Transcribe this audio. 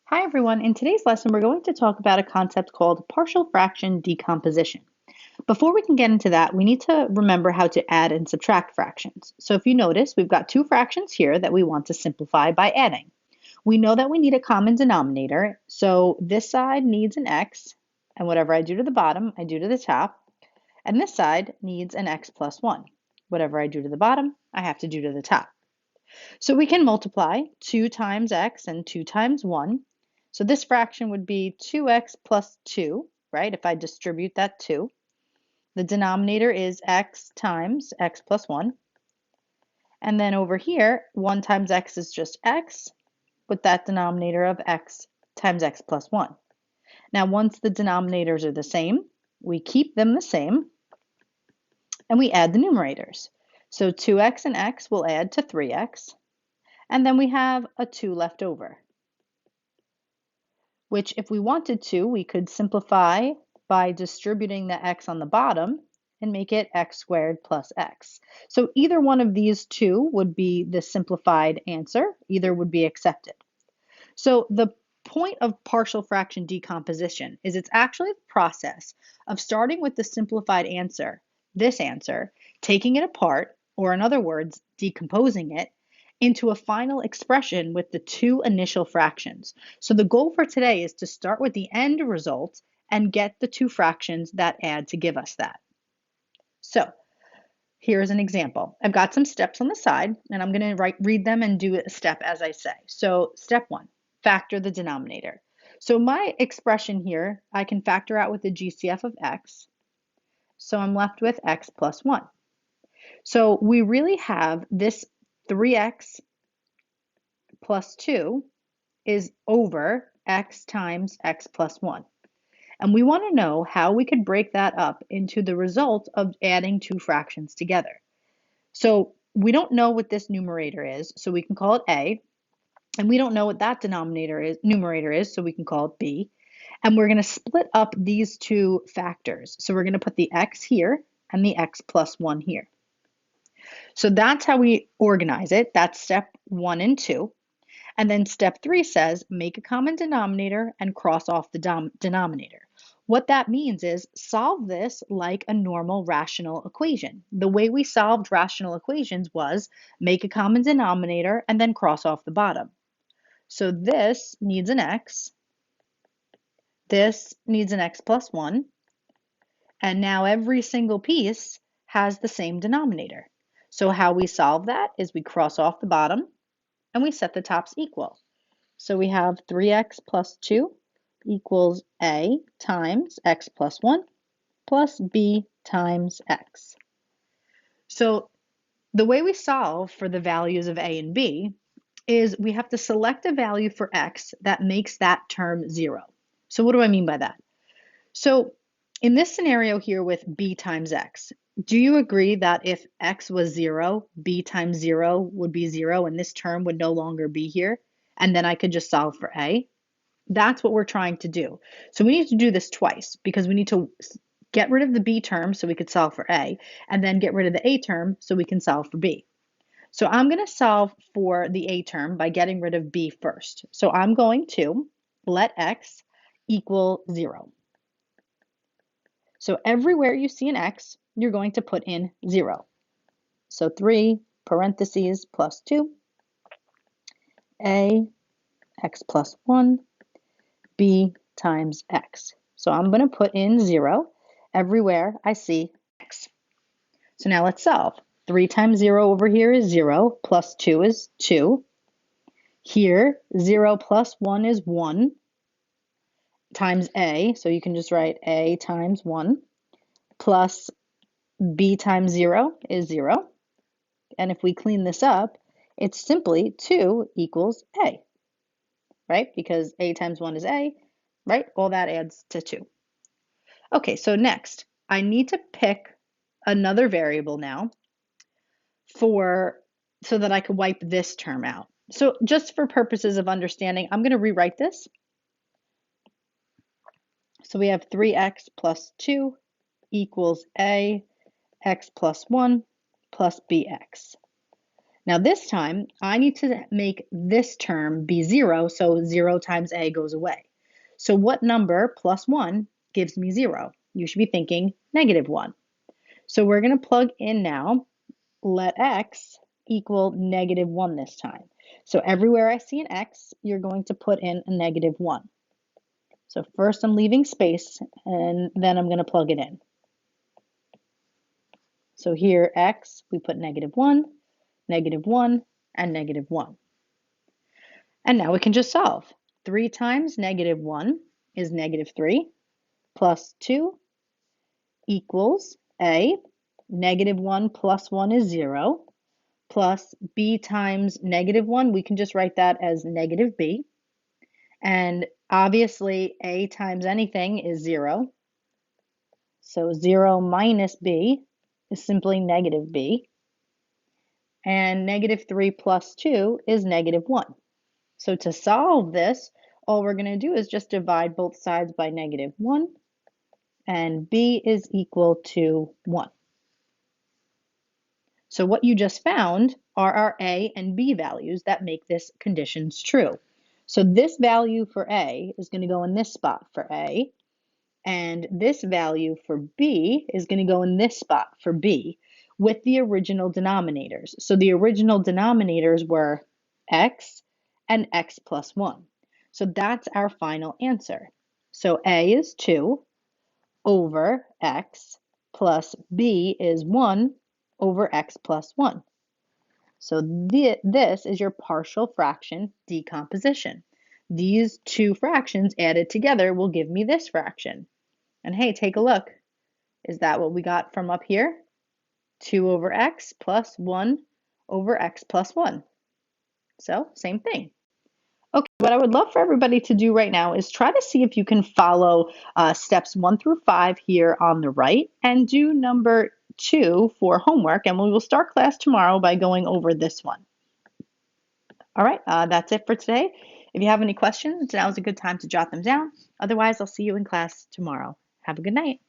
Hi everyone, in today's lesson we're going to talk about a concept called partial fraction decomposition. Before we can get into that, we need to remember how to add and subtract fractions. So if you notice, we've got two fractions here that we want to simplify by adding. We know that we need a common denominator, so this side needs an x, and whatever I do to the bottom, I do to the top, and this side needs an x plus 1. Whatever I do to the bottom, I have to do to the top. So we can multiply 2 times x and 2 times 1. So this fraction would be 2x plus 2, right? If I distribute that 2. The denominator is x times x plus 1. And then over here, 1 times x is just x with that denominator of x times x plus 1. Now, once the denominators are the same, we keep them the same and we add the numerators. So 2x and x will add to 3x. And then we have a 2 left over, which if we wanted to, we could simplify by distributing the x on the bottom and make it x squared plus x. So either one of these two would be the simplified answer. Either would be accepted. So the point of partial fraction decomposition is it's actually the process of starting with the simplified answer, this answer, taking it apart, or in other words, decomposing it, into a final expression with the two initial fractions. So the goal for today is to start with the end result and get the two fractions that add to give us that. So here's an example. I've got some steps on the side, and I'm going to read them and do a step as I say. So step 1, factor the denominator. So my expression here, I can factor out with the GCF of x. So I'm left with x plus 1. So we really have this 3x plus 2 is over x times x plus 1. And we want to know how we could break that up into the result of adding two fractions together. So we don't know what this numerator is, so we can call it a. And we don't know what that numerator is, so we can call it b. And we're going to split up these two factors. So we're going to put the x here and the x plus 1 here. So that's how we organize it. That's step 1 and 2. And then step 3 says make a common denominator and cross off the denominator. What that means is solve this like a normal rational equation. The way we solved rational equations was make a common denominator and then cross off the bottom. So this needs an x, this needs an x plus 1, and now every single piece has the same denominator. So how we solve that is we cross off the bottom and we set the tops equal. So we have 3x plus 2 equals a times x plus 1 plus b times x. So the way we solve for the values of a and b is we have to select a value for x that makes that term 0. So what do I mean by that? So in this scenario here with b times x, do you agree that if x was 0, b times 0 would be 0 and this term would no longer be here? And then I could just solve for a? That's what we're trying to do. So we need to do this twice because we need to get rid of the b term so we could solve for a, and then get rid of the a term so we can solve for b. So I'm going to solve for the a term by getting rid of b first. So I'm going to let x equal 0. So everywhere you see an x, you're going to put in 0. So 3 parentheses plus 2, a, x plus 1, b times x. So I'm going to put in 0 everywhere I see x. So now let's solve. 3 times 0 over here is 0, plus 2 is 2. Here, 0 plus 1 is 1 times a, so you can just write a times 1, plus b times 0 is 0. And if we clean this up, it's simply 2 equals a, right? Because a times 1 is a, right? All that adds to 2. Okay, so next, I need to pick another variable now so that I could wipe this term out. So just for purposes of understanding, I'm going to rewrite this. So we have 3x plus 2 equals a, x plus 1 plus bx. Now this time, I need to make this term be 0, so 0 times a goes away. So what number plus 1 gives me 0? You should be thinking -1. So we're going to plug in now, let x equal -1 this time. So everywhere I see an x, you're going to put in a -1. So first I'm leaving space, and then I'm going to plug it in. So here, x, we put -1, -1, and -1. And now we can just solve. 3 times -1 is -3, plus 2 equals a. -1 plus 1 is 0, plus b times -1, we can just write that as -b. And obviously, a times anything is 0. So 0 minus b is simply -b. And -3 plus 2 is -1. So to solve this, all we're going to do is just divide both sides by -1, and b is equal to 1. So what you just found are our a and b values that make this conditions true. So this value for a is going to go in this spot for a, and this value for b is going to go in this spot for b with the original denominators. So the original denominators were x and x plus 1. So that's our final answer. So a is 2 over x plus b is 1 over x plus 1. So this is your partial fraction decomposition. These two fractions added together will give me this fraction. And hey, take a look. Is that what we got from up here? 2 over x plus 1 over x plus 1. So, same thing. Okay, what I would love for everybody to do right now is try to see if you can follow steps 1 through 5 here on the right and do number 2 for homework. And we will start class tomorrow by going over this one. All right, that's it for today. If you have any questions, now is a good time to jot them down. Otherwise, I'll see you in class tomorrow. Have a good night.